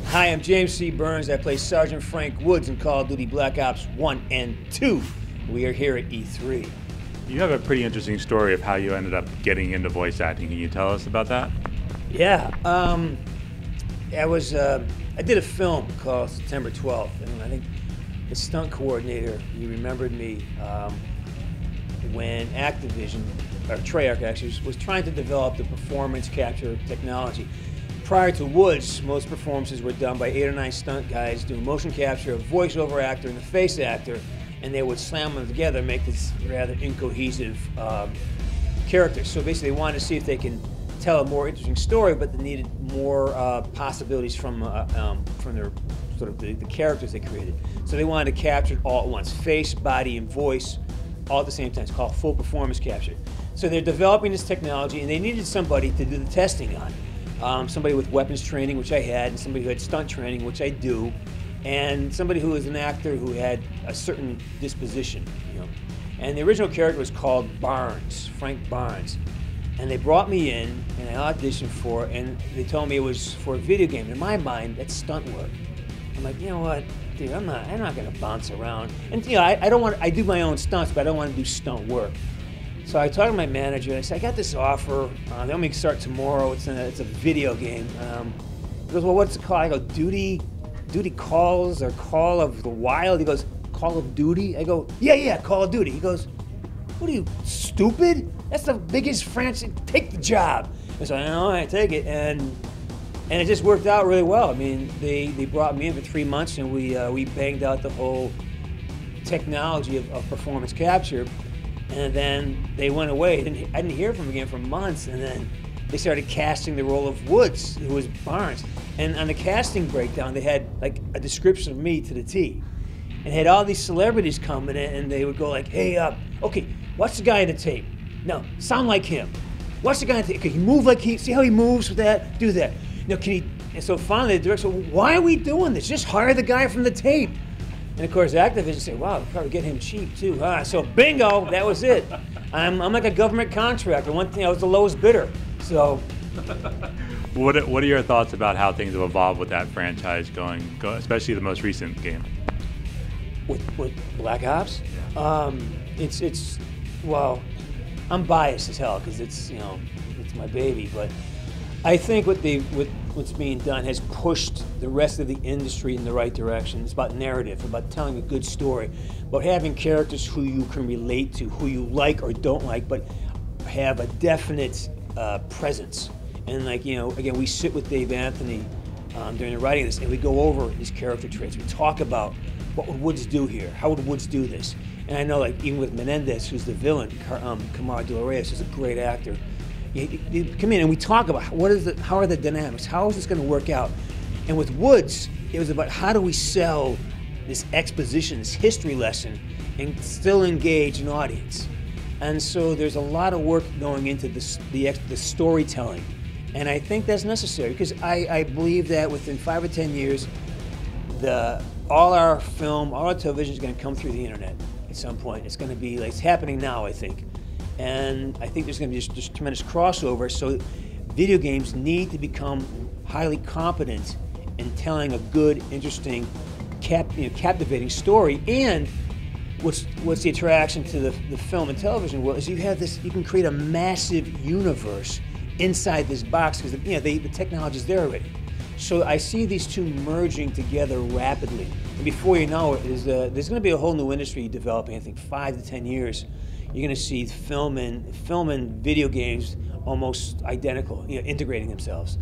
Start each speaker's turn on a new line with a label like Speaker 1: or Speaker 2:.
Speaker 1: Hi, I'm James C. Burns. I play Sergeant Frank Woods in Call of Duty Black Ops 1 and 2. We are here at E3.
Speaker 2: You have a pretty interesting story of how you ended up getting into voice acting. Can you tell us about that?
Speaker 1: Yeah, I did a film called September 12th, and I think the stunt coordinator, he remembered me when Activision, or Treyarch actually, was trying to develop the performance capture technology. Prior to Woods, most performances were done by 8 or 9 stunt guys doing motion capture, a voiceover actor and a face actor, and they would slam them together and make this rather incohesive character. So basically they wanted to see if they can tell a more interesting story, but they needed more possibilities from their sort of the characters they created. So they wanted to capture it all at once, face, body, and voice, all at the same time. It's called full performance capture. So they're developing this technology, and they needed somebody to do the testing on. Somebody with weapons training, which I had, and somebody who had stunt training, which I do, and somebody who was an actor who had a certain disposition, you know. And the original character was called Barnes, Frank Barnes. And they brought me in, and I auditioned for it, and they told me it was for a video game. In my mind, that's stunt work. I'm like, you know what, dude, I'm not gonna bounce around. And you know, I do my own stunts, but I don't want to do stunt work. So I talked to my manager, and I said, I got this offer, they want me to start tomorrow, it's a video game. He goes, well, what's it called? I go, Duty Calls, or Call of the Wild? He goes, Call of Duty? I go, yeah, Call of Duty. He goes, what are you, stupid? That's the biggest franchise, take the job. And so I said, all right, take it, and it just worked out really well. I mean, they brought me in for 3 months, and we banged out the whole technology of performance capture. And then they went away. I didn't hear from them again for months. And then they started casting the role of Woods, who was Barnes. And on the casting breakdown, they had like a description of me to the T. And had all these celebrities coming in, and they would go like, hey, okay, watch the guy in the tape. No, sound like him. Watch the guy in the tape. Okay, he move like see how he moves with that? Do that. No, can he? And so finally the director said, why are we doing this? Just hire the guy from the tape. And of course, Activision said, wow, we'll probably get him cheap too. So bingo, that was it. I'm like a government contractor. One thing, I was the lowest bidder. So.
Speaker 2: What are your thoughts about how things have evolved with that franchise going, especially the most recent game?
Speaker 1: With Black Ops? Well, I'm biased as hell because it's my baby, but I think what's being done has pushed the rest of the industry in the right direction. It's about narrative, about telling a good story, about having characters who you can relate to, who you like or don't like, but have a definite presence. And like, again, we sit with Dave Anthony during the writing of this, and we go over these character traits. We talk about what would Woods do here? How would Woods do this? And I know, like, even with Menendez, who's the villain, Camaro de la Reyes is a great actor. You come in and we talk about how are the dynamics? How is this going to work out? And with Woods, it was about how do we sell this exposition, this history lesson, and still engage an audience. And so there's a lot of work going into the storytelling, and I think that's necessary because I believe that within 5 or 10 years, all our film, all our television is going to come through the internet at some point. It's going to be like it's happening now, I think. And I think there's going to be just tremendous crossover. So video games need to become highly competent in telling a good, interesting, captivating story. And what's the attraction to the film and television world is you can create a massive universe inside this box because the technology is there already. So I see these two merging together rapidly. And before you know it, there's going to be a whole new industry developing, I think 5 to 10 years. You're going to see film and video games almost identical, integrating themselves.